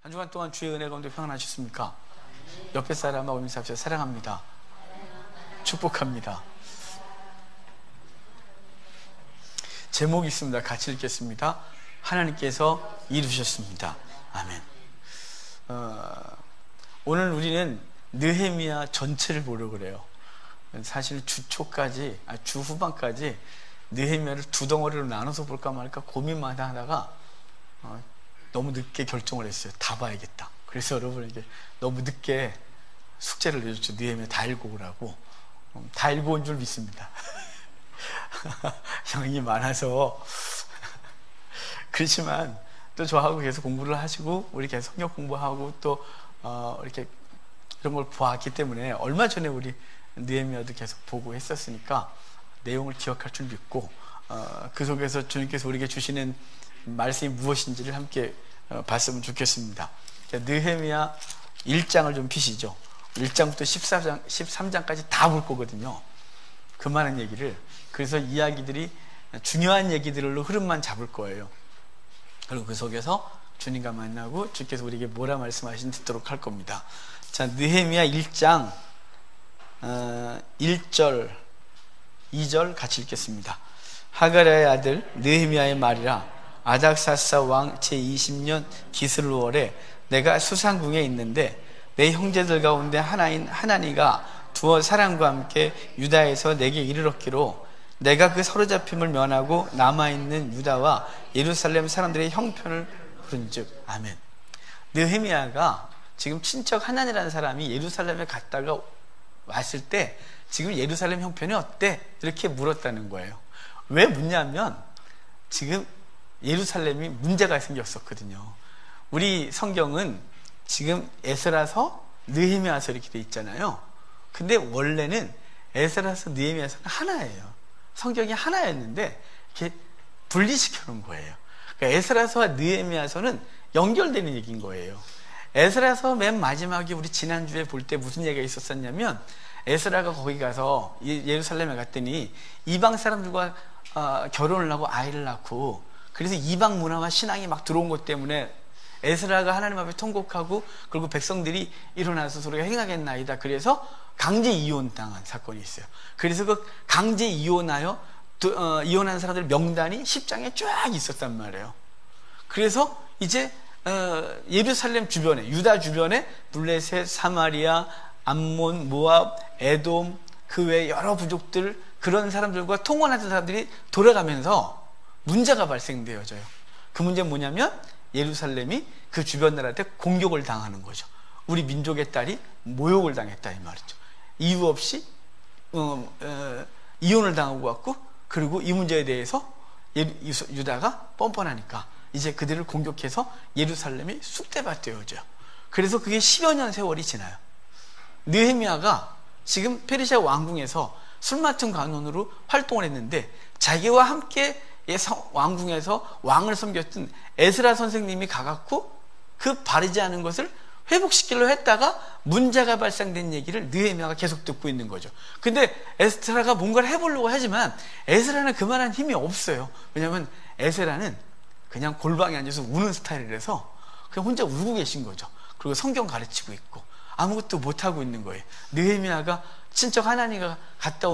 한 주간 동안 주의 은혜 가운데 평안하셨습니까? 옆에 사람하고 인사하셔서 사랑합니다. 축복합니다. 제목이 있습니다. 같이 읽겠습니다. 하나님께서 이루셨습니다. 아멘. 오늘 우리는 느헤미야 전체를 보려고 그래요. 사실 주 초까지, 주 후반까지 느헤미야를 두 덩어리로 나눠서 볼까 말까 고민만 하다가 너무 늦게 결정을 했어요. 다 봐야겠다. 그래서 여러분에게 너무 늦게 숙제를 내줬죠. 느헤미야 다 읽어오라고. 다 읽어온 줄 믿습니다. 양이 많아서. 그렇지만 또 저하고 계속 공부를 하시고 우리 계속 성경 공부하고 또 이렇게 이런 걸 보았기 때문에 얼마 전에 우리 느헤미야도 계속 보고 했었으니까 내용을 기억할 줄 믿고 그 속에서 주님께서 우리에게 주시는 말씀이 무엇인지를 함께 봤으면 좋겠습니다. 느헤미야 1장을 좀 피시죠. 1장부터 13장까지 다 볼 거거든요. 그 많은 얘기를. 그래서 이야기들이 중요한 얘기들로 흐름만 잡을 거예요. 그리고 그 속에서 주님과 만나고 주께서 우리에게 뭐라 말씀하시는지 듣도록 할 겁니다. 자, 느헤미야 1장 1절 2절 같이 읽겠습니다. 하가랴의 아들 느헤미야의 말이라. 아닥사스다 왕 제20년 기슬월에 내가 수상궁에 있는데 내 형제들 가운데 하나인 하나니가 두어 사람과 함께 유다에서 내게 이르렀기로 내가 그 사로잡힘을 면하고 남아있는 유다와 예루살렘 사람들의 형편을 부른즉. 아멘. 느헤미야가 지금 친척 하나니라는 사람이 예루살렘에 갔다가 왔을 때 지금 예루살렘 형편이 어때? 이렇게 물었다는 거예요. 왜 묻냐면 지금 예루살렘이 문제가 생겼었거든요. 우리 성경은 지금 에스라서 느헤미야서 이렇게 돼 있잖아요. 근데 원래는 에스라서 느헤미야서는 하나예요. 성경이 하나였는데 이렇게 분리시켜 놓은 거예요. 그러니까 에스라서와 느헤미야서는 연결되는 얘기인 거예요. 에스라서 맨 마지막에 우리 지난주에 볼 때 무슨 얘기가 있었었냐면 에스라가 거기 가서 예루살렘에 갔더니 이방 사람들과 결혼을 하고 아이를 낳고, 그래서 이방 문화와 신앙이 막 들어온 것 때문에 에스라가 하나님 앞에 통곡하고 그리고 백성들이 일어나서 소리가 행하겠나이다. 그래서 강제 이혼 당한 사건이 있어요. 그래서 그 강제 이혼하여 이혼한 사람들 명단이 10장에 쫙 있었단 말이에요. 그래서 이제 예루살렘 주변에, 유다 주변에 블레셋, 사마리아, 암몬, 모압, 에돔, 그 외 여러 부족들, 그런 사람들과 통혼하던 사람들이 돌아가면서 문제가 발생되어져요. 그 문제는 뭐냐면 예루살렘이 그 주변 나라한테 공격을 당하는 거죠. 우리 민족의 딸이 모욕을 당했다 이 말이죠. 이유 없이 이혼을 당하고 왔고, 그리고 이 문제에 대해서 유다가 뻔뻔하니까 이제 그들을 공격해서 예루살렘이 쑥대밭되어져요. 그래서 그게 10여 년 세월이 지나요. 느헤미야가 지금 페르시아 왕궁에서 술 맡은 관원으로 활동을 했는데 자기와 함께 왕궁에서 왕을 섬겼던 에스라 선생님이 가갖고 그 바르지 않은 것을 회복시키려고 했다가 문제가 발생된 얘기를 느헤미야가 계속 듣고 있는 거죠. 근데 에스라가 뭔가를 해보려고 하지만 에스라는 그만한 힘이 없어요. 왜냐하면 에스라는 그냥 골방에 앉아서 우는 스타일이라서 그냥 혼자 울고 계신 거죠. 그리고 성경 가르치고 있고 아무것도 못하고 있는 거예요. 느헤미야가 친척 하나니가 갔다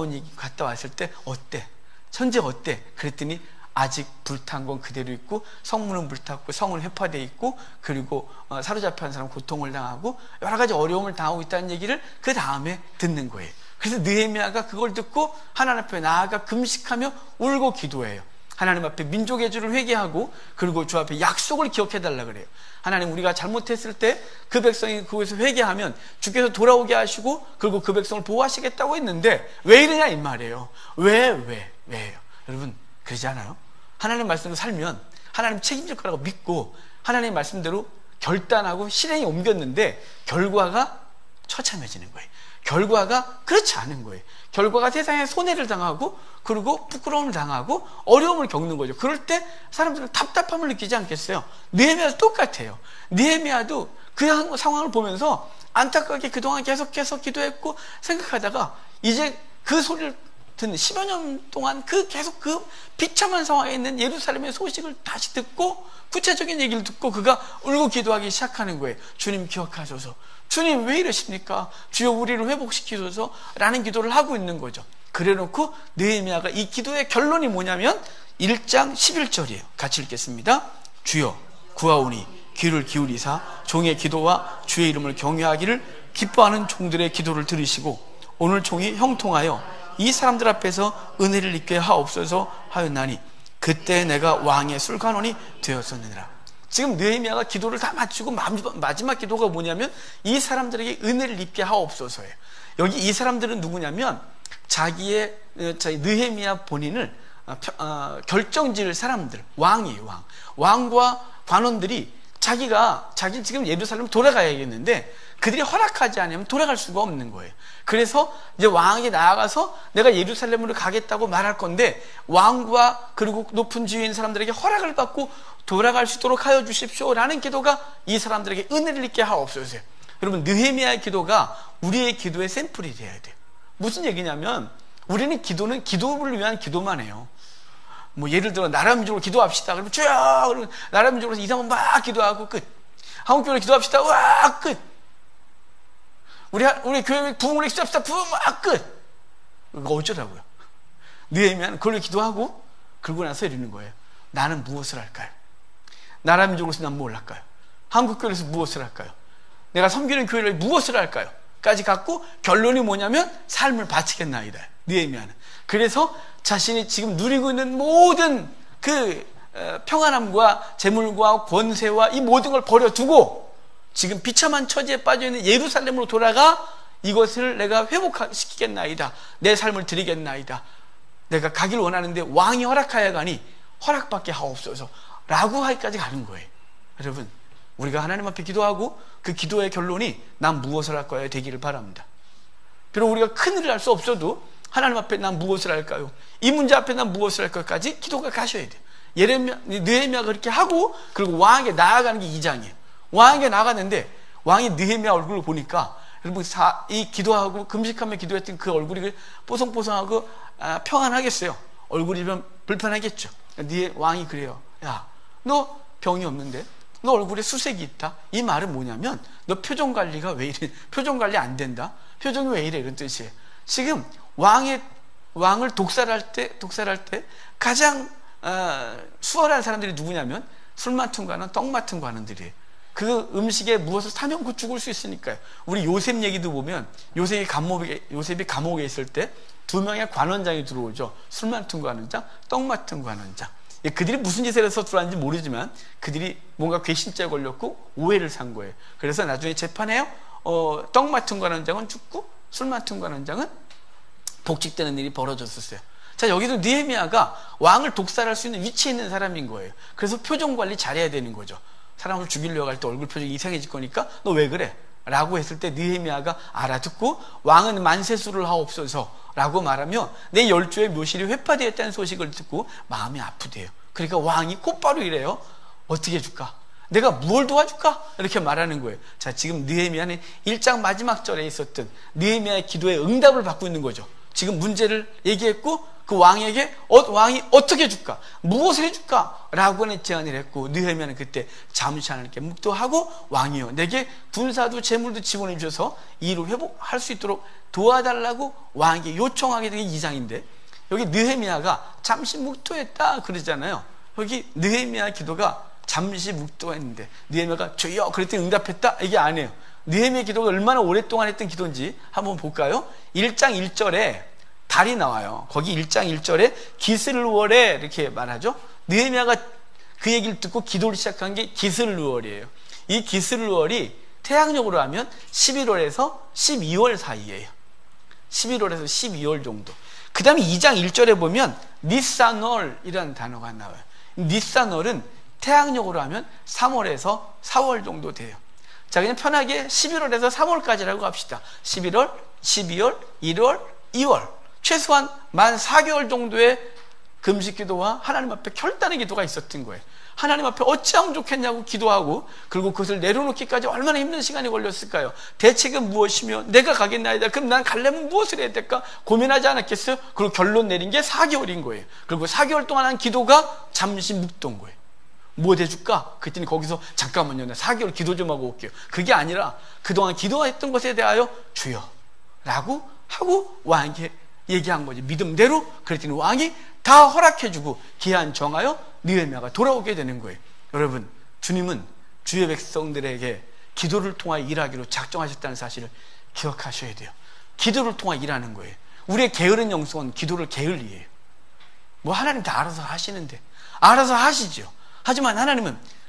왔을 때 어때? 현재 어때? 그랬더니 아직 불탄 건 그대로 있고 성문은 불탔고 성은 회파되어 있고 그리고 사로잡힌 사람 고통을 당하고 여러 가지 어려움을 당하고 있다는 얘기를 그 다음에 듣는 거예요. 그래서 느헤미야가 그걸 듣고 하나님 앞에 나아가 금식하며 울고 기도해요. 하나님 앞에 민족의 주를 회개하고 그리고 주 앞에 약속을 기억해달라 그래요. 하나님, 우리가 잘못했을 때 그 백성이 그곳에서 회개하면 주께서 돌아오게 하시고 그리고 그 백성을 보호하시겠다고 했는데 왜 이러냐 이 말이에요. 왜예요? 여러분 그러지 않아요? 하나님 말씀으로 살면 하나님 책임질 거라고 믿고 하나님 말씀대로 결단하고 실행에 옮겼는데 결과가 처참해지는 거예요. 결과가 그렇지 않은 거예요. 결과가 세상에 손해를 당하고 그리고 부끄러움을 당하고 어려움을 겪는 거죠. 그럴 때 사람들은 답답함을 느끼지 않겠어요? 느헤미야도 똑같아요. 느헤미야도 그 상황을 보면서 안타깝게 그동안 계속해서 기도했고 생각하다가 이제 그 소리를 듣는 10여 년 동안 계속 그 비참한 상황에 있는 예루살렘의 소식을 다시 듣고 구체적인 얘기를 듣고 그가 울고 기도하기 시작하는 거예요. 주님 기억하소서. 주님 왜 이러십니까? 주여 우리를 회복시키소서 라는 기도를 하고 있는 거죠. 그래놓고 느헤미야가 이 기도의 결론이 뭐냐면 1장 11절이에요. 같이 읽겠습니다. 주여 구하오니 귀를 기울이사 종의 기도와 주의 이름을 경외하기를 기뻐하는 종들의 기도를 들으시고 오늘 종이 형통하여 이 사람들 앞에서 은혜를 입게 하옵소서 하였나니 그때 내가 왕의 술관원이 되었었느니라. 지금 느헤미야가 기도를 다 마치고 마지막 기도가 뭐냐면 이 사람들에게 은혜를 입게 하옵소서예요. 여기 이 사람들은 누구냐면 자기 느헤미야 본인을 결정지을 사람들, 왕이에요. 왕과 관원들이 자기 지금 예루살렘 돌아가야겠는데 그들이 허락하지 않으면 돌아갈 수가 없는 거예요. 그래서 이제 왕에게 나아가서 내가 예루살렘으로 가겠다고 말할 건데 왕과 그리고 높은 지위인 사람들에게 허락을 받고 돌아갈 수 있도록 하여 주십시오라는 기도가 이 사람들에게 은혜를 입게 하옵소서. 여러분 느헤미야의 기도가 우리의 기도의 샘플이 돼야 돼요. 무슨 얘기냐면 우리는 기도를 위한 기도만 해요. 뭐 예를 들어 나라 민족으로 기도합시다. 그러면 주여 그러면 나라 민족으로 이상은 막 기도하고 끝. 한국교회로 기도합시다. 와 끝. 우리 교회 부흥을 기도합시다. 부흥 막 끝. 이거 어쩌라고요? 느헤미야는 그걸로 기도하고 그러고 나서 이러는 거예요. 나는 무엇을 할까요? 나라 민족으로서 난 뭘 할까요? 한국교회에서 무엇을 할까요? 내가 섬기는 교회를 무엇을 할까요? 까지 갖고 결론이 뭐냐면 삶을 바치겠나이다. 느헤미야는. 그래서 자신이 지금 누리고 있는 모든 그 평안함과 재물과 권세와 이 모든 걸 버려두고 지금 비참한 처지에 빠져있는 예루살렘으로 돌아가 이것을 내가 회복시키겠나이다. 내 삶을 드리겠나이다. 내가 가길 원하는데 왕이 허락하여 가니 허락받게 하옵소서 라고 하기까지 가는 거예요. 여러분 우리가 하나님 앞에 기도하고 그 기도의 결론이 난 무엇을 할 거야 되기를 바랍니다. 비록 우리가 큰일을 할 수 없어도 하나님 앞에 난 무엇을 할까요? 이 문제 앞에 난 무엇을 할 것까지 기도가 가셔야 돼요. 느헤미야가 그렇게 하고 그리고 왕에게 나아가는 게 2장이에요. 왕에게 나아갔는데 왕이 느헤미야 얼굴을 보니까 여러분 이 기도하고 금식하며 기도했던 그 얼굴이 뽀송뽀송하고 평안하겠어요? 얼굴이 좀 불편하겠죠. 왕이 그래요. 야, 너 병이 없는데? 너 얼굴에 수색이 있다? 이 말은 뭐냐면 너 표정 관리가 왜 이래? 표정 관리 안 된다? 표정이 왜 이래? 이런 뜻이에요. 지금 왕을 독살할 때 가장 수월한 사람들이 누구냐면 술 맡은 관원, 떡 맡은 관원들이에요. 그 음식에 무엇을 타면 그 죽을 수 있으니까요. 우리 요셉 얘기도 보면 요셉이 감옥에 있을 때 2명의 관원장이 들어오죠. 술 맡은 관원장, 떡 맡은 관원장. 그들이 무슨 짓을 해서 들어왔는지 모르지만 그들이 뭔가 괘씸죄에 걸렸고 오해를 산 거예요. 그래서 나중에 재판에요. 떡 맡은 관원장은 죽고 술 맡은 관원장은 복직되는 일이 벌어졌었어요. 자, 여기도 느헤미야가 왕을 독살할 수 있는 위치에 있는 사람인 거예요. 그래서 표정 관리 잘해야 되는 거죠. 사람을 죽이려고 할 때 얼굴 표정이 이상해질 거니까 너 왜 그래? 라고 했을 때 느헤미야가 알아듣고 왕은 만세수를 하옵소서 라고 말하며 내 열조의 묘실이 회파되었다는 소식을 듣고 마음이 아프대요. 그러니까 왕이 곧바로 이래요. 어떻게 해줄까? 내가 무엇을 도와줄까? 이렇게 말하는 거예요. 자, 지금 느헤미야는 1장 마지막 절에 있었던 느헤미야의 기도에 응답을 받고 있는 거죠. 지금 문제를 얘기했고 그 왕에게 왕이 어떻게 해줄까? 무엇을 해줄까? 라고는 제안을 했고 느헤미야는 그때 잠시 하나님께 묵도하고 왕이여 내게 군사도 재물도 지원해 주셔서 이 일을 회복할 수 있도록 도와달라고 왕에게 요청하게 된 게 2장인데 여기 느헤미야가 잠시 묵도했다 그러잖아요. 여기 느헤미야 기도가 잠시 묵도했는데 느헤미야가 주여 그랬더니 응답했다? 이게 아니에요. 느헤미야 기도가 얼마나 오랫동안 했던 기도인지 한번 볼까요? 1장 1절에 달이 나와요. 거기 1장 1절에 기슬월에 이렇게 말하죠. 느헤미야가 그 얘기를 듣고 기도를 시작한 게 기슬월이에요. 이 기슬월이 태양력으로 하면 11월에서 12월 사이예요. 11월에서 12월 정도. 그 다음에 2장 1절에 보면 니산월이라는 단어가 나와요. 니산월은 태양력으로 하면 3월에서 4월 정도 돼요. 자, 그냥 편하게 11월에서 3월까지라고 합시다. 11월, 12월, 1월, 2월. 최소한 만 4개월 정도의 금식 기도와 하나님 앞에 결단의 기도가 있었던 거예요. 하나님 앞에 어찌하면 좋겠냐고 기도하고, 그리고 그것을 내려놓기까지 얼마나 힘든 시간이 걸렸을까요? 대책은 무엇이며 내가 가겠나이다. 그럼 난 가려면 무엇을 해야 될까? 고민하지 않았겠어요? 그리고 결론 내린 게 4개월인 거예요. 그리고 4개월 동안 한 기도가 잠시 묵던 거예요. 뭐 해줄까? 그랬더니 거기서 잠깐만요, 나 4개월 기도 좀 하고 올게요. 그게 아니라 그동안 기도했던 것에 대하여 주여 라고 하고 왕에게 얘기한 거지. 믿음대로. 그랬더니 왕이 다 허락해주고 기한 정하여 느헤미야가 돌아오게 되는 거예요. 여러분, 주님은 주의 백성들에게 기도를 통하여 일하기로 작정하셨다는 사실을 기억하셔야 돼요. 기도를 통하여 일하는 거예요. 우리의 게으른 영성은 기도를 게을리해요. 뭐 하나님 다 알아서 하시는데, 알아서 하시죠. 하지만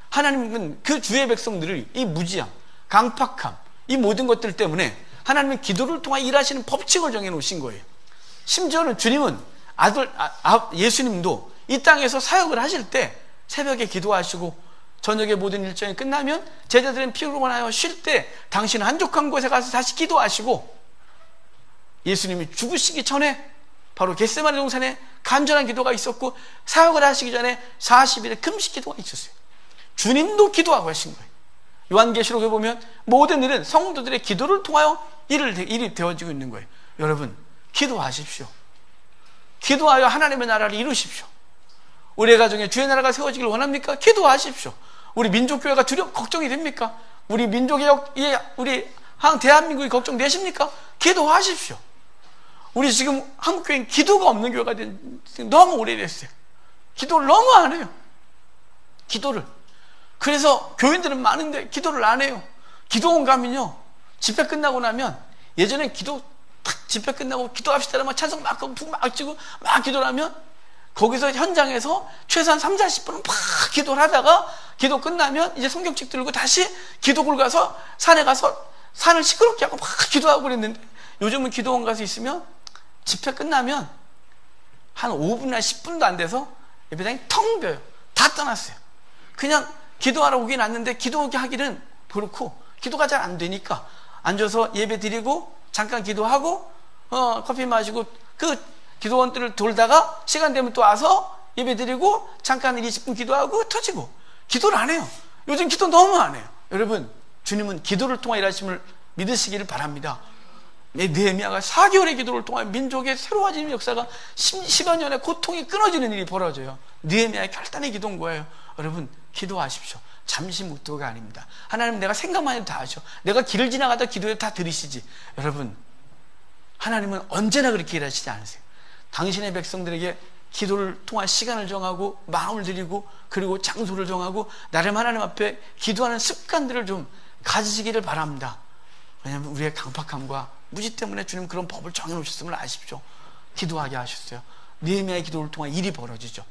하나님은 그 주의 백성들을 이 무지함, 강팍함, 이 모든 것들 때문에 하나님은 기도를 통하여 일하시는 법칙을 정해놓으신 거예요. 심지어는 주님은 예수님도 이 땅에서 사역을 하실 때 새벽에 기도하시고 저녁에 모든 일정이 끝나면 제자들은 피곤하여 쉴 때 당신은 한적한 곳에 가서 다시 기도하시고, 예수님이 죽으시기 전에 바로 겟세마네 동산에 간절한 기도가 있었고, 사역을 하시기 전에 40일의 금식 기도가 있었어요. 주님도 기도하고 하신 거예요. 요한계시록에 보면 모든 일은 성도들의 기도를 통하여 일이 되어지고 있는 거예요. 여러분, 기도하십시오. 기도하여 하나님의 나라를 이루십시오. 우리 가정에 주의 나라가 세워지길 원합니까? 기도하십시오. 우리 민족교회가 걱정이 됩니까? 우리 민족의 우리 대한민국이 걱정되십니까? 기도하십시오. 우리 지금 한국교회는 기도가 없는 교회가 된 너무 오래됐어요. 기도를 너무 안 해요. 기도를. 그래서 교인들은 많은데 기도를 안 해요. 기도원 가면요, 집회 끝나고 나면, 예전엔 집회 끝나고 기도합시다 막 찬송 막 하고 막 치고 막 기도를 하면 거기서 현장에서 최소한 30-40분은 막 기도를 하다가 기도 끝나면 이제 성경책 들고 다시 기도굴 가서 산에 가서 산을 시끄럽게 하고 막 기도하고 그랬는데, 요즘은 기도원 가서 있으면 집회 끝나면 한 5분이나 10분도 안 돼서 예배당이 텅 비어요. 다 떠났어요. 그냥 기도하러 오긴 왔는데 기도하기는 그렇고 기도가 잘 안 되니까 앉아서 예배 드리고 잠깐 기도하고 커피 마시고 그 기도원들을 돌다가 시간 되면 또 와서 예배 드리고 잠깐 20분 기도하고 터지고, 기도를 안 해요. 요즘 기도 너무 안 해요. 여러분, 주님은 기도를 통해 일하심을 믿으시기를 바랍니다. 느헤미야가 4개월의 기도를 통해 민족의 새로워지는 역사가 10여 년의 고통이 끊어지는 일이 벌어져요. 느헤미야의 결단의 기도인 거예요. 여러분, 기도하십시오. 잠시 묵도가 아닙니다. 하나님, 내가 생각만 해도 다 하셔. 내가 길을 지나가다 기도해도 다 들으시지. 여러분, 하나님은 언제나 그렇게 일하시지 않으세요. 당신의 백성들에게 기도를 통한 시간을 정하고 마음을 드리고 그리고 장소를 정하고 나름 하나님 앞에 기도하는 습관들을 좀 가지시기를 바랍니다. 왜냐하면 우리의 강팍함과 무지 때문에 주님 그런 법을 정해놓으셨음을 아십시오. 기도하게 하셨어요. 느헤미야의 기도를 통한 일이 벌어지죠.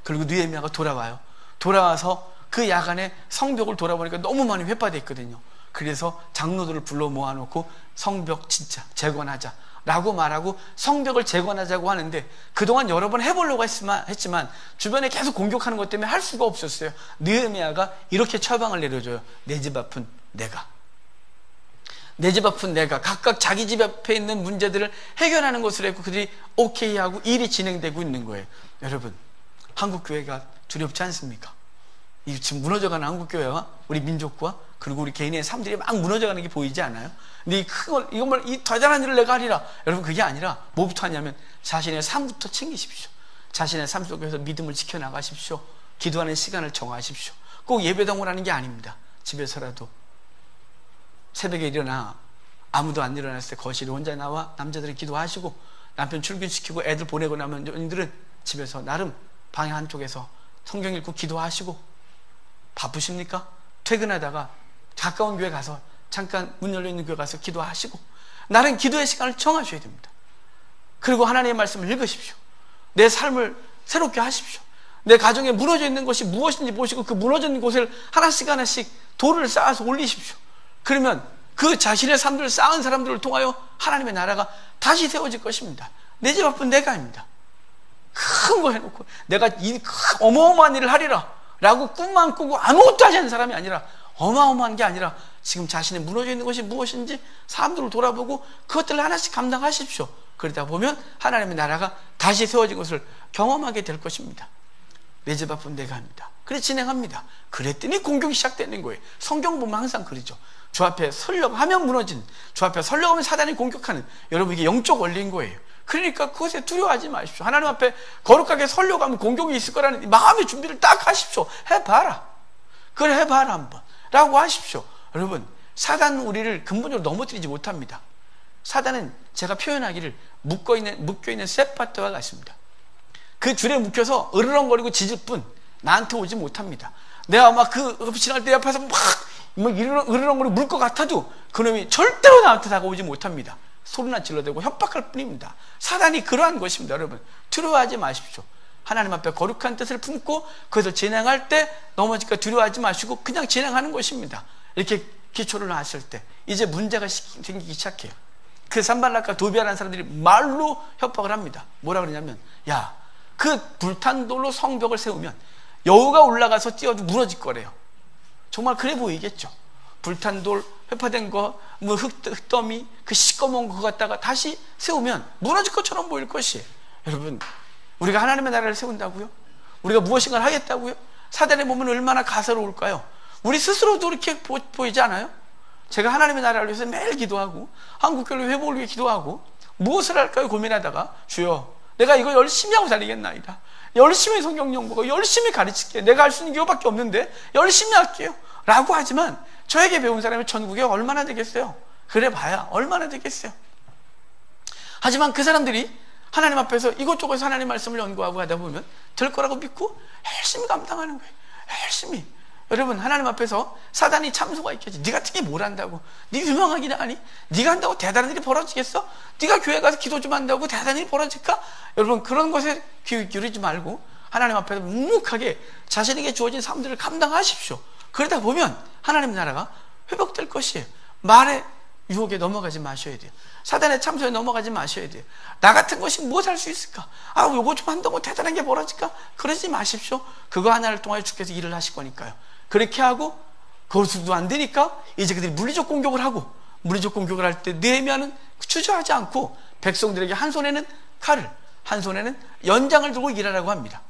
그리고 느헤미야가 돌아와요. 돌아와서 그 야간에 성벽을 돌아보니까 너무 많이 회파되어 있거든요. 그래서 장로들을 불러 모아놓고 성벽 진짜 재건하자 라고 말하고 성벽을 재건하자고 하는데, 그동안 여러 번 해보려고 했지만 주변에 계속 공격하는 것 때문에 할 수가 없었어요. 느헤미야가 이렇게 처방을 내려줘요. 내 집 앞은 내가 각각 자기 집 앞에 있는 문제들을 해결하는 것으로 했고 그들이 오케이 하고 일이 진행되고 있는 거예요. 여러분, 한국교회가 두렵지 않습니까? 이 지금 무너져가는 한국교회와 우리 민족과 그리고 우리 개인의 삶들이 막 무너져가는 게 보이지 않아요? 근데 이 대단한 일을 내가 하리라. 여러분, 그게 아니라 뭐부터 하냐면 자신의 삶부터 챙기십시오. 자신의 삶 속에서 믿음을 지켜나가십시오. 기도하는 시간을 정하십시오. 꼭 예배당 오라는 게 아닙니다. 집에서라도 새벽에 일어나 아무도 안 일어났을 때 거실에 혼자 나와 남자들이 기도하시고, 남편 출근시키고 애들 보내고 나면 여러분들은 집에서 나름 방 한쪽에서 성경 읽고 기도하시고, 바쁘십니까? 퇴근하다가 가까운 교회 가서 잠깐 문 열려있는 교회 가서 기도하시고, 나름 기도의 시간을 정하셔야 됩니다. 그리고 하나님의 말씀을 읽으십시오. 내 삶을 새롭게 하십시오. 내 가정에 무너져 있는 것이 무엇인지 보시고 그 무너져 있는 곳을 하나씩 돌을 쌓아서 올리십시오. 그러면 그 자신의 삶들을 쌓은 사람들을 통하여 하나님의 나라가 다시 세워질 것입니다. 내 집 앞은 내가입니다. 큰 거 해놓고 내가 이 어마어마한 일을 하리라 라고 꿈만 꾸고 아무것도 하지 않는 사람이 아니라, 어마어마한 게 아니라 지금 자신의 무너져 있는 것이 무엇인지 사람들을 돌아보고 그것들을 하나씩 감당하십시오. 그러다 보면 하나님의 나라가 다시 세워진 것을 경험하게 될 것입니다. 내 집 앞은 내가 합니다. 그래서 진행합니다. 그랬더니 공격이 시작되는 거예요. 성경 보면 항상 그러죠. 주 앞에 서려고 하면 무너지는, 주 앞에 서려고 하면 사단이 공격하는, 여러분 이게 영적 원리인 거예요. 그러니까 그것에 두려워하지 마십시오. 하나님 앞에 거룩하게 서려고 하면 공격이 있을 거라는 마음의 준비를 딱 하십시오. 해봐라. 그래, 해봐라 한번 라고 하십시오. 여러분, 사단은 우리를 근본적으로 넘어뜨리지 못합니다. 사단은 제가 표현하기를 묶여있는 쇠파트와 같습니다. 그 줄에 묶여서 으르렁거리고 짖을 뿐 나한테 오지 못합니다. 내가 막 지날 때 옆에서 막 으르렁거리고 물 것 같아도 그놈이 절대로 나한테 다가오지 못합니다. 소리나 질러대고 협박할 뿐입니다. 사단이 그러한 것입니다. 여러분, 두려워하지 마십시오. 하나님 앞에 거룩한 뜻을 품고 그것을 진행할 때 넘어질까 두려워하지 마시고 그냥 진행하는 것입니다. 이렇게 기초를 놨을 때 이제 문제가 생기기 시작해요. 그 산발락과 도비아라는 사람들이 말로 협박을 합니다. 뭐라 그러냐면, 야, 그 불탄 돌로 성벽을 세우면 여우가 올라가서 뛰어도 무너질 거래요. 정말 그래 보이겠죠. 불탄 돌, 회파된 거, 뭐 흙더미, 그 시꺼먼 거 갖다가 다시 세우면 무너질 것처럼 보일 것이에요. 여러분, 우리가 하나님의 나라를 세운다고요? 우리가 무엇인가를 하겠다고요? 사단의 몸은 얼마나 가서로울까요? 우리 스스로도 이렇게 보이지 않아요? 제가 하나님의 나라를 위해서 매일 기도하고 한국교회 회복을 위해 기도하고 무엇을 할까요? 고민하다가, 주여, 내가 이거 열심히 하고 달리겠나이다. 열심히 성경 연구하고 열심히 가르칠게요. 내가 할 수 있는 게 이거밖에 없는데 열심히 할게요 라고 하지만 저에게 배운 사람이 전국에 얼마나 되겠어요? 그래 봐야 얼마나 되겠어요? 하지만 그 사람들이 하나님 앞에서 이것저것 하나님 말씀을 연구하고 하다 보면 될 거라고 믿고 열심히 감당하는 거예요. 열심히. 여러분, 하나님 앞에서 사단이 참소가 있겠지. 네가 특히 뭘 한다고? 네 유명하긴 하니? 네가 한다고 대단한 일이 벌어지겠어? 네가 교회 가서 기도 좀 한다고 대단한 일이 벌어질까? 여러분, 그런 것에 귀 기울이지 말고 하나님 앞에서 묵묵하게 자신에게 주어진 삶들을 감당하십시오. 그러다 보면 하나님 나라가 회복될 것이에요. 말의 유혹에 넘어가지 마셔야 돼요. 사단의 참소에 넘어가지 마셔야 돼요. 나 같은 것이 무엇 할 수 있을까? 요거 좀 한다고 대단한 게 벌어질까? 그러지 마십시오. 그거 하나를 통하여 주께서 일을 하실 거니까요. 그렇게 하고 그것도 안 되니까 이제 그들이 물리적 공격을 하고, 물리적 공격을 할 때 느헤미야는 주저하지 않고 백성들에게 한 손에는 칼을, 한 손에는 연장을 들고 일하라고 합니다.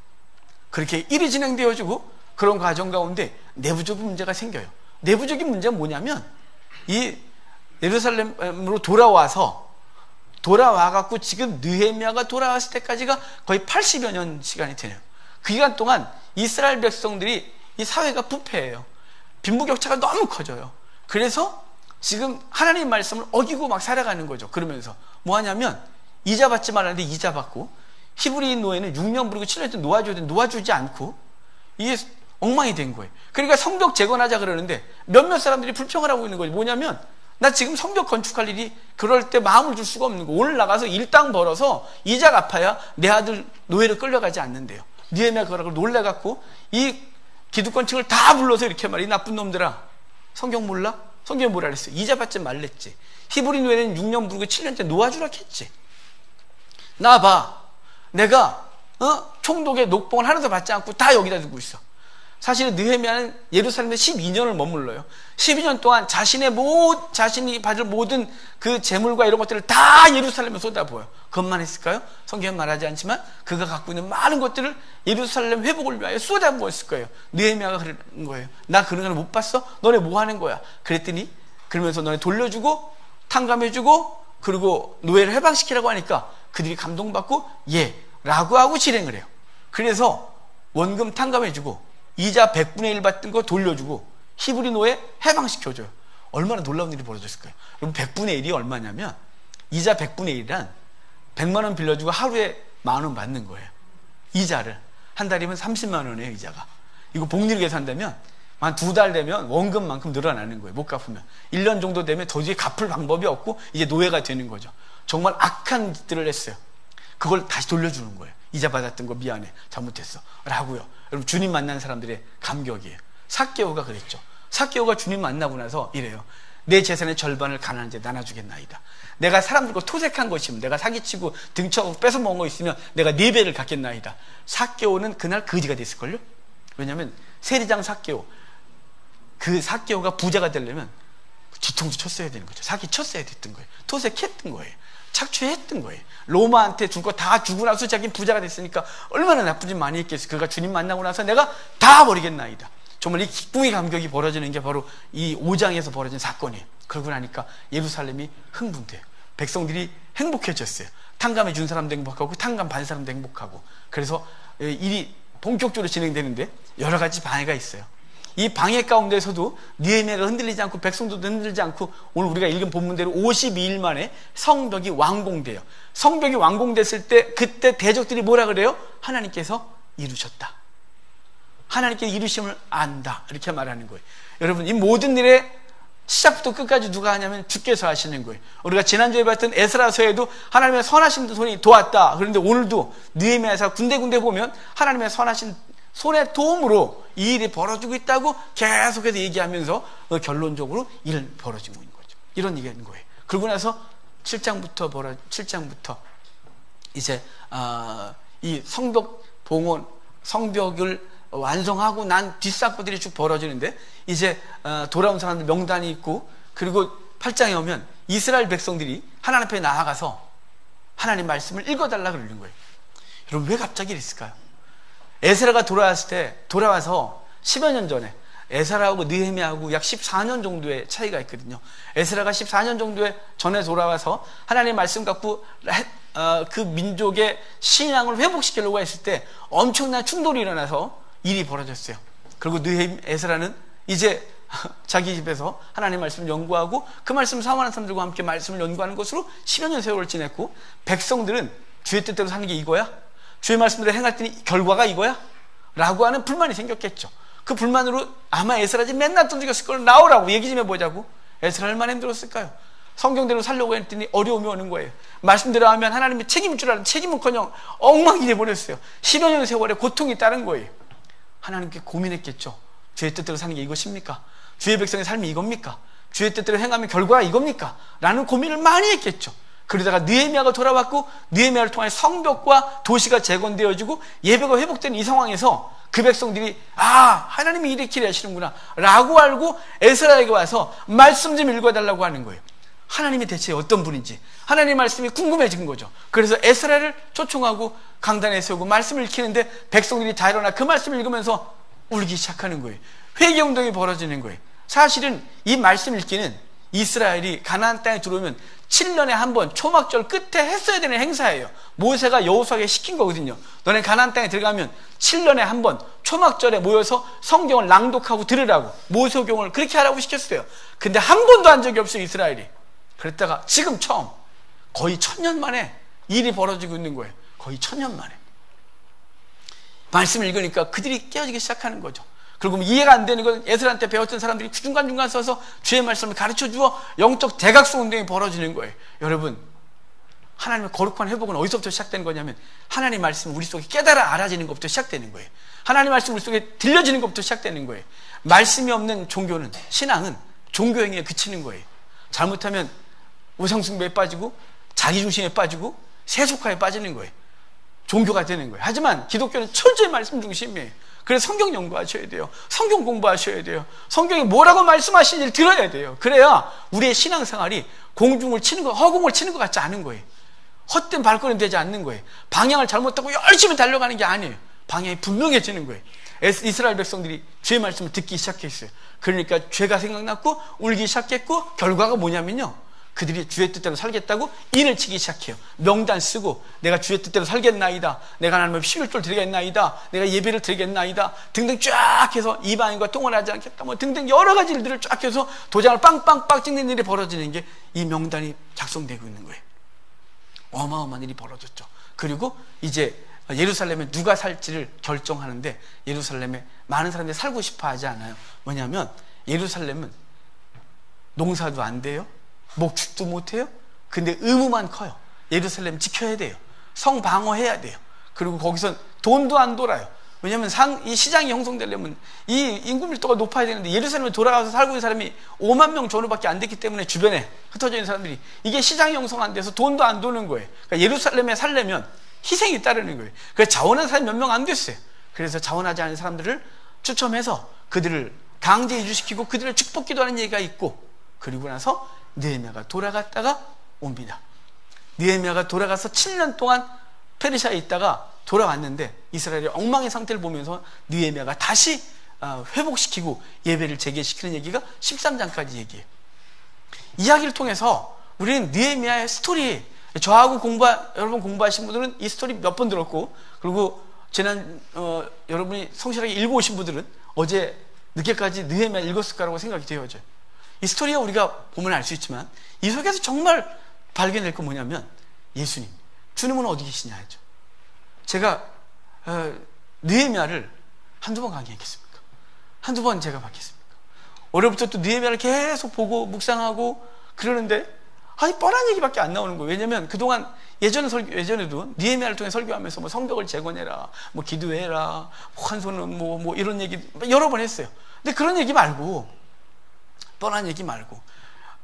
그렇게 일이 진행되어지고 그런 과정 가운데 내부적인 문제가 생겨요. 내부적인 문제가 뭐냐면, 이 예루살렘으로 돌아와갖고 지금 느헤미야가 돌아왔을 때까지가 거의 80여 년 시간이 되네요. 그 기간 동안 이스라엘 백성들이 이 사회가 부패해요. 빈부격차가 너무 커져요. 그래서 지금 하나님 말씀을 어기고 막 살아가는 거죠. 그러면서 뭐 하냐면, 이자 받지 말라는데 이자 받고, 히브리인 노예는 6년 부르고 7년 동안 놓아줘야 되는데 놓아주지 않고, 이게 엉망이 된 거예요. 그러니까 성벽 재건하자 그러는데 몇몇 사람들이 불평을 하고 있는 거죠. 뭐냐면, 나 지금 성벽 건축할 일이 그럴 때 마음을 줄 수가 없는 거. 오늘 나가서 일당 벌어서 이자 갚아야 내 아들 노예로 끌려가지 않는데요. 느헤미야 그거라고 놀래갖고 이 기득권층을 다 불러서 이렇게 말해. 이 나쁜 놈들아, 성경 몰라? 성경이 뭐라 그랬어? 이자 받지 말랬지. 히브리 노예는 6년 부르고 7년째 놓아주라 했지. 나 봐, 내가 총독의 녹봉을 하나도 받지 않고 다 여기다 두고 있어. 사실은 느헤미야는 예루살렘에 12년을 머물러요. 12년 동안 자신이 받을 모든 그 재물과 이런 것들을 다 예루살렘에 쏟아부어요. 그것만 했을까요? 성경은 말하지 않지만 그가 갖고 있는 많은 것들을 예루살렘 회복을 위하여 쏟아부었을 거예요. 느헤미야가 그런 거예요. 나 그런 걸 못 봤어? 너네 뭐 하는 거야? 그랬더니 그러면서 너네 돌려주고 탕감해주고 그리고 노예를 해방시키라고 하니까 그들이 감동받고 예 라고 하고 실행을 해요. 그래서 원금 탕감해주고 이자 100분의 1 받던 거 돌려주고 히브리 노예 해방시켜줘요. 얼마나 놀라운 일이 벌어졌을까요? 여러분, 100분의 1이 얼마냐면, 이자 100분의 1이란 100만 원 빌려주고 하루에 10,000원 받는 거예요. 이자를. 한 달이면 30만 원이에요, 이자가. 이거 복리로 계산되면 한 2달 되면 원금만큼 늘어나는 거예요. 못 갚으면 1년 정도 되면 도저히 갚을 방법이 없고 이제 노예가 되는 거죠. 정말 악한 짓들을 했어요. 그걸 다시 돌려주는 거예요. 이자 받았던 거 미안해, 잘못했어 라고요. 여러분, 주님 만난 사람들의 감격이에요. 삭개오가 그랬죠. 삭개오가 주님 만나고 나서 이래요. 내 재산의 절반을 가난한 자 나눠주겠나이다. 내가 사람들과 토색한 것이면, 내가 사기치고 등쳐고 뺏어먹은 거 있으면 내가 4배를 갖겠나이다. 삭개오는 그날 거지가 됐을걸요. 왜냐하면 세리장 삭개오, 그 삭개오가 부자가 되려면 뒤통수 쳤어야 되는 거죠. 사기 쳤어야 됐던 거예요. 토색했던 거예요. 착취했던 거예요. 로마한테 줄 거 다 주고 나서 자기는 부자가 됐으니까 얼마나 나쁜 짓 많이 했겠어요. 그가 주님 만나고 나서 내가 다 버리겠나이다. 정말 이 기쁨의 감격이 벌어지는 게 바로 이 5장에서 벌어진 사건이에요. 그러고 나니까 예루살렘이 흥분돼요. 백성들이 행복해졌어요. 탕감해 준 사람도 행복하고 탕감 받은 사람도 행복하고. 그래서 일이 본격적으로 진행되는데 여러 가지 방해가 있어요. 이 방해 가운데서도 느헤미야가 흔들리지 않고 백성들도 흔들리지 않고 오늘 우리가 읽은 본문대로 52일 만에 성벽이 완공돼요. 성벽이 완공됐을 때 그때 대적들이 뭐라 그래요? 하나님께서 이루셨다. 하나님께서 이루심을 안다. 이렇게 말하는 거예요. 여러분, 이 모든 일의 시작부터 끝까지 누가 하냐면 주께서 하시는 거예요. 우리가 지난주에 봤던 에스라서에도 하나님의 선하신 손이 도왔다. 그런데 오늘도 느헤미야서 군데군데 보면 하나님의 선하신 손의 도움으로 이 일이 벌어지고 있다고 계속해서 얘기하면서 결론적으로 일은 벌어지고 있는 거죠. 이런 얘기하는 거예요. 그러고 나서 7장부터 이제 이 성벽 봉헌, 성벽을 완성하고 난 뒷사건들이 쭉 벌어지는데 이제 돌아온 사람들 명단이 있고, 그리고 8장에 오면 이스라엘 백성들이 하나님 앞에 나아가서 하나님 말씀을 읽어달라 그러는 거예요. 여러분, 왜 갑자기 이랬을까요? 에스라가 돌아와서 10여 년 전에 에스라하고 느헤미야하고 약 14년 정도의 차이가 있거든요. 에스라가 14년 정도의 전에 돌아와서 하나님의 말씀 갖고 그 민족의 신앙을 회복시키려고 했을 때 엄청난 충돌이 일어나서 일이 벌어졌어요. 그리고 에스라는 이제 자기 집에서 하나님의 말씀을 연구하고 그 말씀을 사모하는 사람들과 함께 말씀을 연구하는 것으로 10여 년 세월을 지냈고, 백성들은 주의 뜻대로 사는 게 이거야? 주의 말씀대로 행했더니 결과가 이거야? 라고 하는 불만이 생겼겠죠. 그 불만으로 아마 에스라지 맨날 던지겠을 걸 나오라고 얘기 좀 해보자고. 에스라 얼마나 힘들었을까요? 성경대로 살려고 했더니 어려움이 오는 거예요. 말씀대로 하면 하나님이 책임질 줄 알았는데 책임은커녕 엉망이 돼버렸어요. 10여 년 세월의 고통이 따른 거예요. 하나님께 고민했겠죠. 주의 뜻대로 사는 게 이것입니까? 주의 백성의 삶이 이겁니까? 주의 뜻대로 행하면 결과가 이겁니까? 라는 고민을 많이 했겠죠. 그러다가 느헤미야가 돌아왔고 느헤미야를 통해 성벽과 도시가 재건되어지고 예배가 회복되는 이 상황에서 그 백성들이 하나님이 이렇게 하시는구나 라고 알고 에스라에게 와서 말씀 좀 읽어달라고 하는 거예요. 하나님이 대체 어떤 분인지 하나님의 말씀이 궁금해진 거죠. 그래서 에스라를 초청하고 강단에 세우고 말씀을 읽히는데 백성들이 다 일어나 그 말씀을 읽으면서 울기 시작하는 거예요. 회개운동이 벌어지는 거예요. 사실은 이 말씀 읽기는 이스라엘이 가나안 땅에 들어오면 7년에 한 번 초막절 끝에 했어야 되는 행사예요. 모세가 여호수아에게 시킨 거거든요. 너네 가나안 땅에 들어가면 7년에 한 번 초막절에 모여서 성경을 낭독하고 들으라고, 모세오경을 그렇게 하라고 시켰어요. 근데 한 번도 한 적이 없어요, 이스라엘이. 그랬다가 지금 처음 거의 1000년 만에 일이 벌어지고 있는 거예요. 거의 1000년 만에 말씀을 읽으니까 그들이 깨어지기 시작하는 거죠. 그리고 이해가 안 되는 건 에스라한테 배웠던 사람들이 중간중간 써서 주의 말씀을 가르쳐 주어 영적 대각성 운동이 벌어지는 거예요. 여러분, 하나님의 거룩한 회복은 어디서부터 시작되는 거냐면 하나님의 말씀이 우리 속에 깨달아 알아지는 것부터 시작되는 거예요. 하나님의 말씀이 우리 속에 들려지는 것부터 시작되는 거예요. 말씀이 없는 종교는, 신앙은 종교행위에 그치는 거예요. 잘못하면 우상숭배에 빠지고 자기중심에 빠지고 세속화에 빠지는 거예요. 종교가 되는 거예요. 하지만 기독교는 철저히 말씀 중심이에요. 그래서 성경 연구하셔야 돼요. 성경 공부하셔야 돼요. 성경이 뭐라고 말씀하시는지를 들어야 돼요. 그래야 우리의 신앙생활이 공중을 치는 거, 허공을 치는 것 같지 않은 거예요. 헛된 발걸음 되지 않는 거예요. 방향을 잘못하고 열심히 달려가는 게 아니에요. 방향이 분명해지는 거예요. 이스라엘 백성들이 주의 말씀을 듣기 시작했어요. 그러니까 죄가 생각났고 울기 시작했고, 결과가 뭐냐면요, 그들이 주의 뜻대로 살겠다고 인을 치기 시작해요. 명단 쓰고 내가 주의 뜻대로 살겠나이다, 내가 하나님 앞에 11조를 드리겠나이다, 내가 예배를 드리겠나이다 등등 쫙 해서 이방인과 통혼하지 않겠다 뭐 등등 여러 가지 일들을 쫙 해서 도장을 빵빵빵 찍는 일이 벌어지는 게 이 명단이 작성되고 있는 거예요. 어마어마한 일이 벌어졌죠. 그리고 이제 예루살렘에 누가 살지를 결정하는데 예루살렘에 많은 사람들이 살고 싶어 하지 않아요. 뭐냐면 예루살렘은 농사도 안 돼요, 목축도 못해요. 근데 의무만 커요. 예루살렘 지켜야 돼요. 성 방어해야 돼요. 그리고 거기선 돈도 안 돌아요. 왜냐하면 이 시장이 형성되려면 이 인구 밀도가 높아야 되는데 예루살렘에 돌아가서 살고 있는 사람이 5만 명 전후밖에 안 됐기 때문에 주변에 흩어져 있는 사람들이 이게 시장이 형성 안 돼서 돈도 안 도는 거예요. 그러니까 예루살렘에 살려면 희생이 따르는 거예요. 그래서 자원하는 사람이 몇 명 안 됐어요. 그래서 자원하지 않은 사람들을 추첨해서 그들을 강제 이주시키고 그들을 축복기도하는 얘기가 있고, 그리고 나서 느헤미야가 돌아갔다가 옵니다. 느헤미야가 돌아가서 7년 동안 페르시아에 있다가 돌아왔는데 이스라엘의 엉망의 상태를 보면서 느헤미야가 다시 회복시키고 예배를 재개시키는 얘기가 13장까지 얘기해요. 이야기를 통해서 우리는 느헤미야의 스토리, 저하고 여러분 공부하신 분들은 이 스토리 몇 번 들었고, 그리고 여러분이 성실하게 읽어오신 분들은 어제 늦게까지 느헤미야 읽었을 거라고 생각이 되어져요. 이 스토리가 우리가 보면 알 수 있지만 이 속에서 정말 발견될 건 뭐냐면 예수님, 주님은 어디 계시냐 하죠. 제가 느헤미야를 한두 번 강의했겠습니까? 한두 번 제가 받겠습니까? 올해부터 또 느헤미야를 계속 보고 묵상하고 그러는데 아니 뻔한 얘기밖에 안 나오는 거예요. 왜냐면 그동안 예전에도 느헤미야를 통해 설교하면서 뭐 성벽을 재건해라, 뭐 기도해라, 한 손은 뭐 이런 얘기 여러 번 했어요. 근데 그런 얘기 말고, 뻔한 얘기 말고,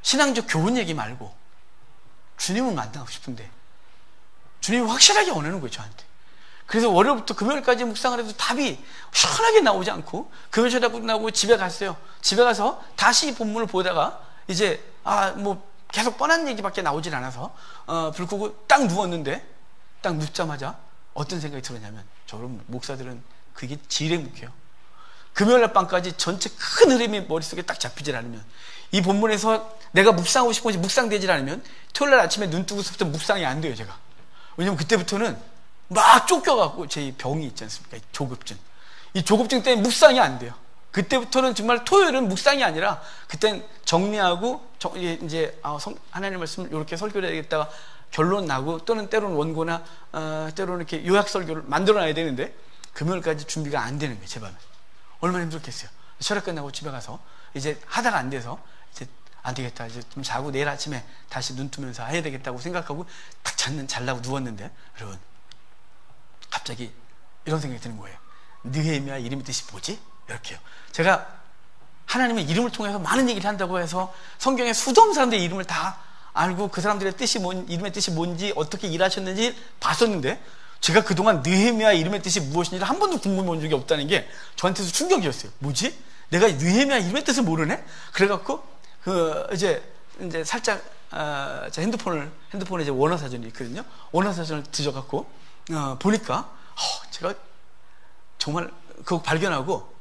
신앙적 교훈 얘기 말고 주님을 만나고 싶은데 주님이 확실하게 원하는 거예요, 저한테. 그래서 월요일부터 금요일까지 묵상을 해도 답이 시원하게 나오지 않고 금요일 저녁 끝나고 집에 갔어요. 집에 가서 다시 본문을 보다가 이제 뭐 계속 뻔한 얘기밖에 나오질 않아서 불 끄고 딱 누웠는데, 딱 눕자마자 어떤 생각이 들었냐면, 저런 목사들은 그게 지레 묵혀요. 금요일날 밤까지 전체 큰 흐름이 머릿속에 딱 잡히질 않으면, 이 본문에서 내가 묵상하고 싶은 것이 묵상되질 않으면 토요일날 아침에 눈 뜨고서부터 묵상이 안 돼요, 제가. 왜냐면 그때부터는 막 쫓겨갖고 제 병이 있지 않습니까? 조급증. 이 조급증 때문에 묵상이 안 돼요. 그때부터는 정말 토요일은 묵상이 아니라 그땐 정리하고 이제 하나님 말씀을 이렇게 설교를 해야겠다가 결론 나고, 또는 때로는 원고나 때로는 이렇게 요약 설교를 만들어놔야 되는데 금요일까지 준비가 안 되는 거예요, 제 밤에. 얼마나 힘들겠어요. 철학 끝나고 집에 가서 이제 하다가 안 돼서 이제 안 되겠다, 이제 좀 자고 내일 아침에 다시 눈 뜨면서 해야 되겠다고 생각하고 딱 잘라고 누웠는데, 여러분 갑자기 이런 생각이 드는 거예요. 느헤미야 이름의 뜻이 뭐지? 이렇게요. 제가 하나님의 이름을 통해서 많은 얘기를 한다고 해서 성경에 수많은 사람들의 이름을 다 알고 그 사람들의 이름의 뜻이 뭔지 어떻게 일하셨는지 봤었는데, 제가 그동안 느헤미야 이름의 뜻이 무엇인지 한 번도 궁금해 본 적이 없다는 게 저한테도 충격이었어요. 뭐지? 내가 느헤미야 이름의 뜻을 모르네? 그래갖고 이제 살짝 제 핸드폰에 이제 원어 사전이 있거든요. 원어 사전을 뒤져갖고 보니까 제가 정말 그거 발견하고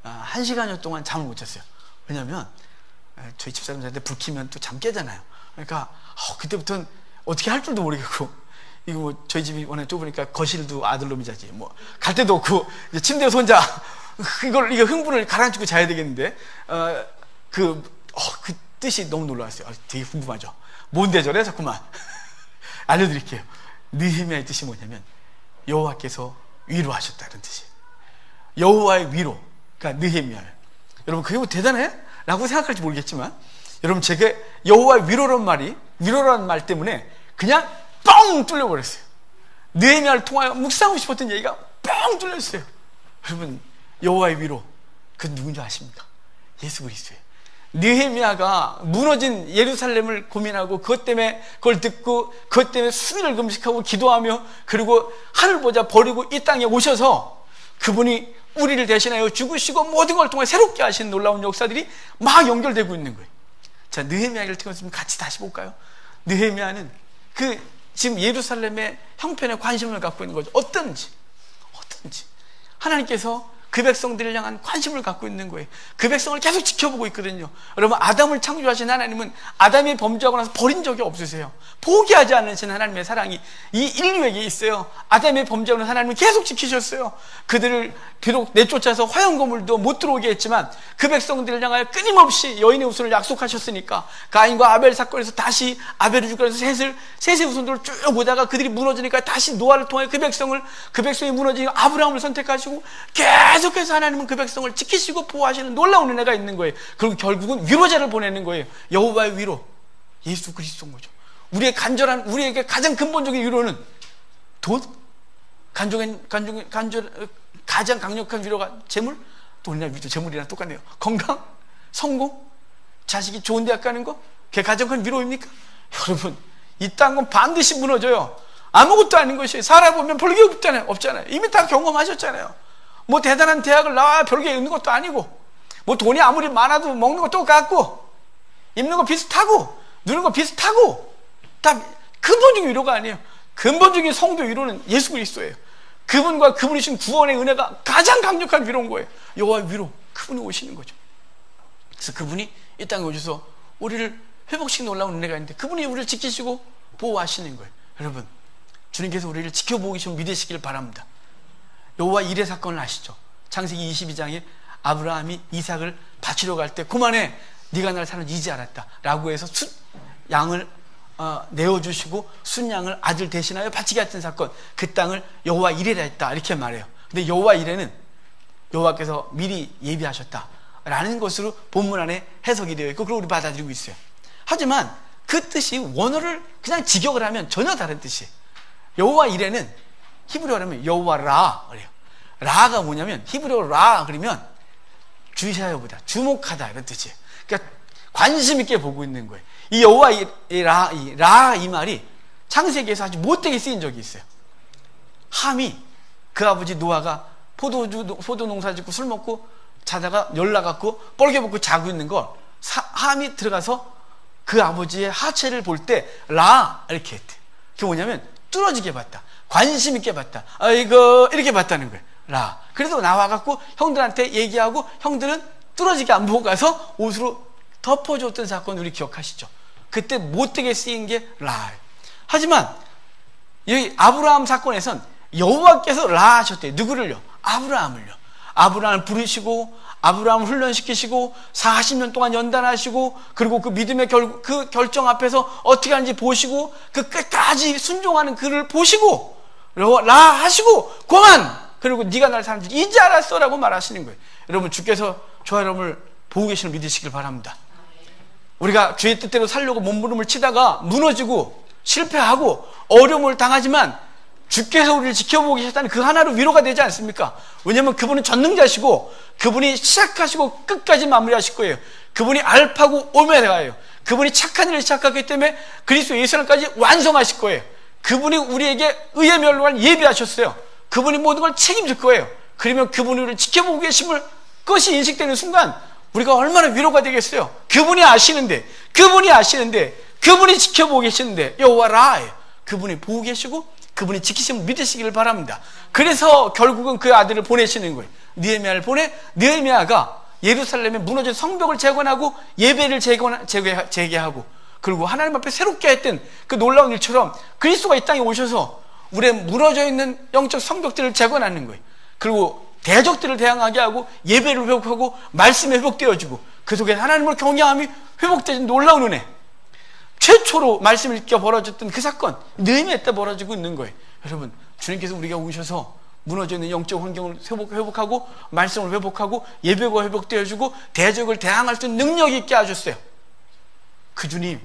1시간여 동안 잠을 못 잤어요. 왜냐면 저희 집사람들한테 불 켜면 또 잠 깨잖아요. 그러니까 그때부터는 어떻게 할 줄도 모르겠고, 이거 뭐 저희 집이 워낙 좁으니까 거실도 아들놈이 자지, 뭐 갈 데도 없고 이제 침대에서 혼자 이거 흥분을 가라앉히고 자야 되겠는데, 그 뜻이 너무 놀라웠어요. 되게 궁금하죠. 뭔데 저래 자꾸만. 알려드릴게요. 느헤미야의 뜻이 뭐냐면 여호와께서 위로하셨다는 뜻이에요. 여호와의 위로, 그러니까 느헤미야. 여러분 그게 뭐 대단해? 라고 생각할지 모르겠지만, 여러분 제게 여호와의 위로라는 말 때문에 그냥 뻥 뚫려버렸어요. 느헤미야를 통하여 묵상하고 싶었던 얘기가 뻥 뚫렸어요. 여러분 여호와의 위로, 그건 누군지 아십니까? 예수 그리스도예요. 느헤미야가 무너진 예루살렘을 고민하고 그것 때문에 그걸 듣고 그것 때문에 수일을 금식하고 기도하며, 그리고 하늘 보자 버리고 이 땅에 오셔서 그분이 우리를 대신하여 죽으시고 모든 걸 통해 새롭게 하신 놀라운 역사들이 막 연결되고 있는 거예요. 자, 느헤미야를 통해서 같이 다시 볼까요? 느헤미야는 지금 예루살렘의 형편에 관심을 갖고 있는 거죠. 어떤지 하나님께서 그 백성들을 향한 관심을 갖고 있는 거예요. 그 백성을 계속 지켜보고 있거든요. 여러분 아담을 창조하신 하나님은 아담이 범죄하고 나서 버린 적이 없으세요. 포기하지 않으신 하나님의 사랑이 이 인류에게 있어요. 아담이 범죄하고 나서 하나님은 계속 지키셨어요. 그들을 비록 내쫓아서 화형고물도 못 들어오게 했지만 그 백성들을 향하여 끊임없이 여인의 후손을 약속하셨으니까, 가인과 아벨 사건에서 다시 아벨을 죽고 해서 셋의 후손들을 쭉 보다가 그들이 무너지니까 다시 노아를 통해 그 백성이 무너지니까 아브라함을 선택하시고 계속해서 하나님은 그 백성을 지키시고 보호하시는 놀라운 은혜가 있는 거예요. 그리고 결국은 위로자를 보내는 거예요. 여호와의 위로, 예수 그리스도인 거죠. 우리에게 가장 근본적인 위로는 돈? 가장 강력한 위로가 재물? 돈이나 위로, 재물이랑 똑같네요. 건강? 성공? 자식이 좋은 대학 가는 거? 그게 가장 큰 위로입니까? 여러분 이 땅은 반드시 무너져요. 아무것도 아닌 것이에요. 살아보면 별게 없잖아요. 이미 다 경험하셨잖아요. 뭐 대단한 대학을 나와야 별게 있는 것도 아니고, 뭐 돈이 아무리 많아도 먹는 거 똑같고, 입는 거 비슷하고, 누는 거 비슷하고, 다 근본적인 위로가 아니에요. 근본적인 성도 위로는 예수 그리스도예요. 그분과 그분이 주신 구원의 은혜가 가장 강력한 위로인 거예요. 여호와의 위로, 그분이 오시는 거죠. 그래서 그분이 이 땅에 오셔서 우리를 회복시키는 놀라운 은혜가 있는데 그분이 우리를 지키시고 보호하시는 거예요. 여러분, 주님께서 우리를 지켜보고 계시고 믿으시길 바랍니다. 여호와 일의 사건을 아시죠? 창세기 22장에 아브라함이 이삭을 바치러 갈 때 그만해, 네가 날 사는지 알았다 라고 해서 양을 내어주시고 순양을 아들 대신하여 바치게 했던 사건, 그 땅을 여호와 이레라 했다 이렇게 말해요. 근데 여호와 이레는 여호와께서 미리 예비하셨다 라는 것으로 본문 안에 해석이 되어 있고 그걸 우리 받아들이고 있어요. 하지만 그 뜻이 원어를 그냥 직역을 하면 전혀 다른 뜻이에요. 여호와 이레는 히브리어로 하면 여호와 라 그래요. 라가 뭐냐면 히브리어로 라 그러면 주시하여보다, 주목하다 이런 뜻이에요. 그러니까 관심 있게 보고 있는 거예요. 이 여호와 이 말이 창세기에서 아주 못되게 쓰인 적이 있어요. 함이 그 아버지 노아가 포도 농사 짓고 술 먹고 자다가 열나갖고 뻘개 벗고 자고 있는 걸 함이 들어가서 그 아버지의 하체를 볼 때 라 이렇게 했대. 그게 뭐냐면 뚫어지게 봤다, 관심 있게 봤다, 아이고 이렇게 봤다는 거예요. 라. 그래서 나와갖고 형들한테 얘기하고 형들은 뚫어지게 안 보고 가서 옷으로 덮어줬던 사건 우리 기억하시죠? 그때 못되게 쓰인 게 라예요. 하지만 이 아브라함 사건에선 여호와께서 라 하셨대요. 누구를요? 아브라함을요. 아브라함을 부르시고 아브라함을 훈련시키시고 40년 동안 연단하시고 그리고 그 믿음의 그 결정 앞에서 어떻게 하는지 보시고 그 끝까지 순종하는 그를 보시고 라 하시고 그만! 그리고 네가 날 사는 줄 이제 알았어 라고 말하시는 거예요. 여러분, 주께서 저와 여러분을 보고 계시는 믿으시길 바랍니다. 우리가 주의 뜻대로 살려고 몸부림을 치다가 무너지고 실패하고 어려움을 당하지만 주께서 우리를 지켜보고 계셨다는 그 하나로 위로가 되지 않습니까? 왜냐하면 그분은 전능자시고 그분이 시작하시고 끝까지 마무리하실 거예요. 그분이 알파고 오메가예요. 그분이 착한 일을 시작하기 때문에 그리스도 예수님까지 완성하실 거예요. 그분이 우리에게 의의 멸류관을 예비하셨어요. 그분이 모든 걸 책임질 거예요. 그러면 그분이 우리를 지켜보고 계심을 그것이 인식되는 순간 우리가 얼마나 위로가 되겠어요. 그분이 아시는데 그분이 지켜보고 계시는데 여호와 라예요. 그분이 보고 계시고 그분이 지키심을 믿으시기를 바랍니다. 그래서 결국은 그 아들을 보내시는 거예요. 느헤미야를 보내 느헤미야가 예루살렘에 무너진 성벽을 재건하고 예배를 재개하고 그리고 하나님 앞에 새롭게 했던 그 놀라운 일처럼 그리스도가 이 땅에 오셔서 우리의 무너져 있는 영적 성벽들을 재건하는 거예요. 그리고 대적들을 대항하게 하고 예배를 회복하고 말씀이 회복되어지고 그 속에 하나님을 경외함이 회복되는 놀라운 은혜. 최초로 말씀을 읽겨 벌어졌던 그 사건 느헤미야 때 벌어지고 있는 거예요. 여러분, 주님께서 우리가 오셔서 무너져 있는 영적 환경을 회복하고 말씀을 회복하고 예배가 회복되어지고 대적을 대항할 수 있는 능력이 있게 하셨어요. 그 주님,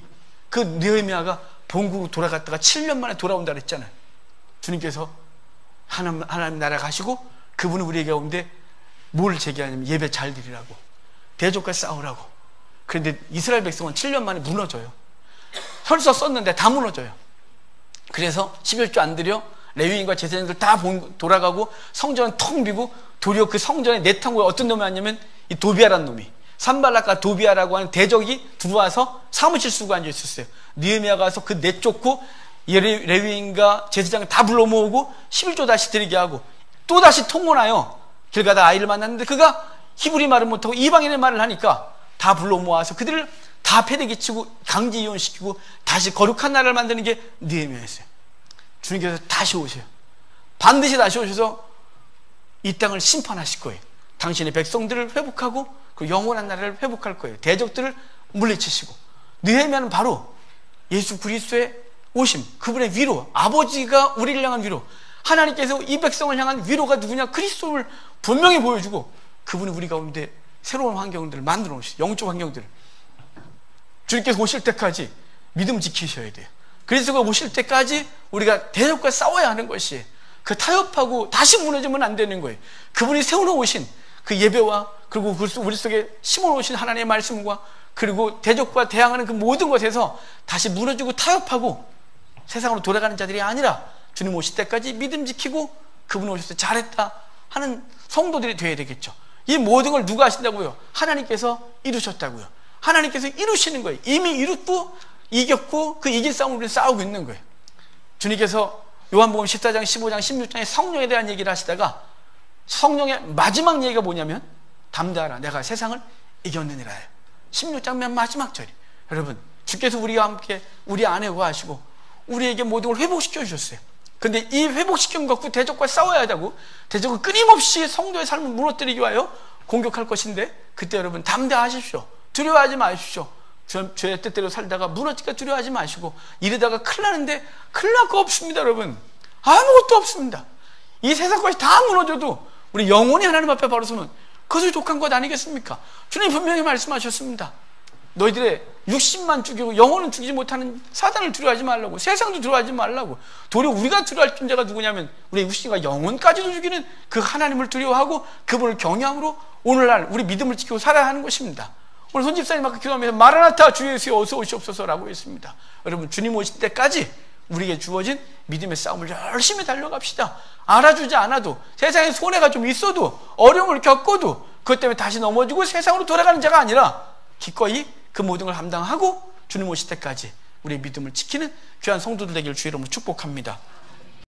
그 느헤미야가 본국으로 돌아갔다가 7년 만에 돌아온다 그랬잖아요. 주님께서 하나님 나라 가시고 그분은 우리에게 오는데 뭘 제기하냐면 예배 잘 드리라고, 대적과 싸우라고. 그런데 이스라엘 백성은 7년 만에 무너져요. 설서 썼는데 다 무너져요. 그래서 11조 안 드려 레위인과 제사장들 다 돌아가고 성전은 텅 비고 도리어 그 성전에 내탕고에 어떤 놈이 왔냐면 이 도비아라는 놈이, 산발락과 도비아라고 하는 대적이 들어와서 사무실 쓰고 앉아 있었어요. 느헤미야가 가서 그 내쫓고 레위인과 제사장을 다 불러 모으고 11조 다시 드리게 하고 또 다시 통혼하여 길 가다 아이를 만났는데 그가 히브리 말을 못하고 이방인의 말을 하니까 다 불러 모아서 그들을 다 패대기치고 강제 이혼시키고 다시 거룩한 나라를 만드는 게 느헤미야였어요. 주님께서 다시 오세요. 반드시 다시 오셔서 이 땅을 심판하실 거예요. 당신의 백성들을 회복하고 그 영원한 나라를 회복할 거예요. 대적들을 물리치시고. 느헤미야는 바로 예수 그리스도의 오심, 그분의 위로, 아버지가 우리를 향한 위로, 하나님께서 이 백성을 향한 위로가 누구냐? 그리스도를 분명히 보여주고 그분이 우리 가운데 새로운 환경들을 만들어 놓으시죠. 영적 환경들을. 주님께서 오실 때까지 믿음 지키셔야 돼요. 그리스도가 오실 때까지 우리가 대적과 싸워야 하는 것이, 그 타협하고 다시 무너지면 안 되는 거예요. 그분이 세워놓으신 그 예배와 그리고 우리 속에 심어놓으신 하나님의 말씀과 그리고 대적과 대항하는 그 모든 것에서 다시 무너지고 타협하고 세상으로 돌아가는 자들이 아니라 주님 오실 때까지 믿음 지키고 그분 오실 때 잘했다 하는 성도들이 되어야 되겠죠. 이 모든 걸 누가 하신다고요? 하나님께서 이루셨다고요. 하나님께서 이루시는 거예요. 이미 이뤘고 이겼고 그 이길 싸움을 우리는 싸우고 있는 거예요. 주님께서 요한복음 14장, 15장, 16장에 성령에 대한 얘기를 하시다가 성령의 마지막 얘기가 뭐냐면 담대하라 내가 세상을 이겼느니라. 16장 맨 마지막 절이. 여러분, 주께서 우리와 함께 우리 안에 거하시고 우리에게 모든 걸 회복시켜 주셨어요. 근데 이 회복시킨 것과 대적과 싸워야 하다고, 대적은 끊임없이 성도의 삶을 무너뜨리기 위하여 공격할 것인데, 그때 여러분 담대하십시오. 두려워하지 마십시오. 죄의 뜻대로 살다가 무너질까 두려워하지 마시고, 이러다가 큰일 나는데 큰일 날 거 없습니다. 여러분, 아무것도 없습니다. 이 세상까지 다 무너져도 우리 영혼이 하나님 앞에 바로 서면 그것이 족한 것 아니겠습니까? 주님 분명히 말씀하셨습니다. 너희들의 육신만 죽이고 영혼은 죽이지 못하는 사단을 두려워하지 말라고, 세상도 두려워하지 말라고. 도리어 우리가 두려워할 존재가 누구냐면 우리 육신과 영혼까지도 죽이는 그 하나님을 두려워하고 그분을 경외함으로 오늘날 우리 믿음을 지키고 살아야 하는 것입니다. 오늘 손 집사님 아까 기도하면서 마라나타 주 예수여 어서 오시옵소서라고 했습니다. 여러분, 주님 오실 때까지 우리에게 주어진 믿음의 싸움을 열심히 달려갑시다. 알아주지 않아도, 세상에 손해가 좀 있어도, 어려움을 겪어도 그것 때문에 다시 넘어지고 세상으로 돌아가는 자가 아니라 기꺼이 그 모든 걸 감당하고 주님 오실 때까지 우리의 믿음을 지키는 귀한 성도들 되기를 주의 이름으로 축복합니다.